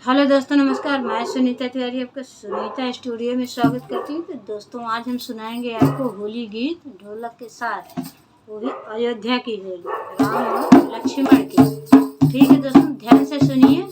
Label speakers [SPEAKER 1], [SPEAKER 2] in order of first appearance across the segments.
[SPEAKER 1] Hello दोस्तों, नमस्कार। मैं सुनीता तिवारी आपका सुनीता स्टूडियो में स्वागत करती हूँ। तो दोस्तों, आज हम सुनाएंगे आपको होली गीत ढोलक के साथ, वो भी अयोध्या की होली, राम और लक्ष्मण की। ठीक है दोस्तों, ध्यान से सुनिए।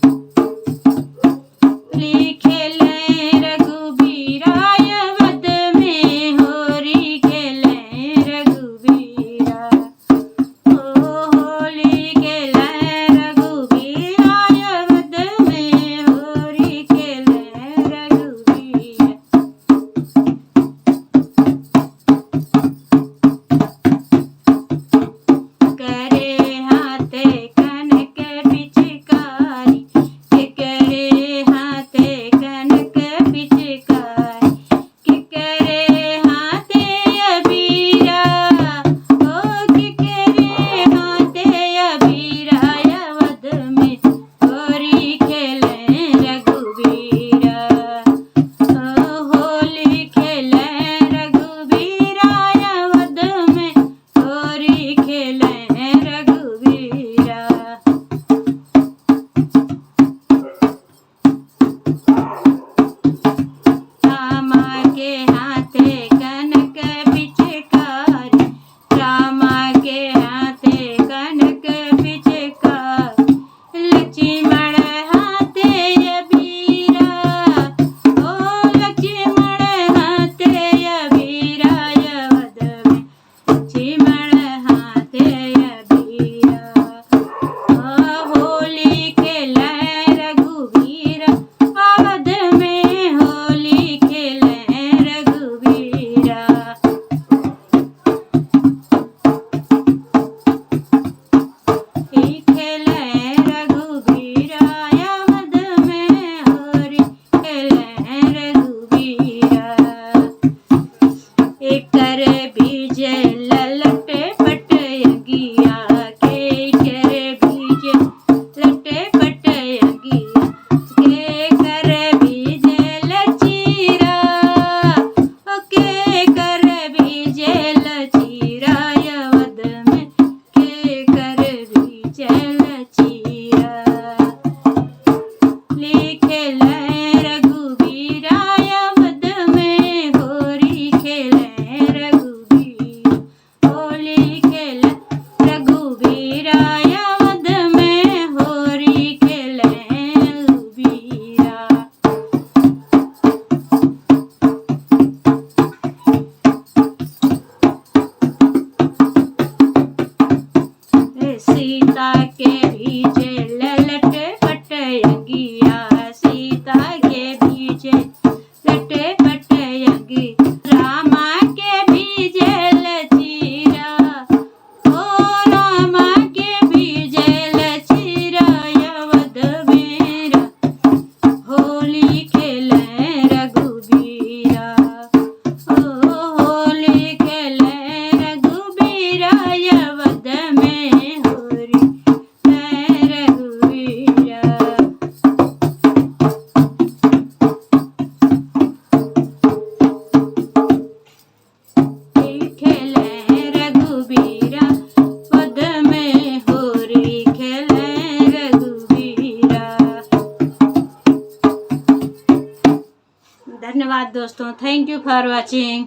[SPEAKER 1] सीता के भीजे ललट पटयगिया, सीता के भीजे लट पटयगी, रामा के भीजे लचीरा, ओ रामा के भीजे लचीरा, अवध मेरा होली खेले रघुबीरा, ओ होली खेले रघुबीरा, अवध में धन्यवाद दोस्तों। Thank you for watching.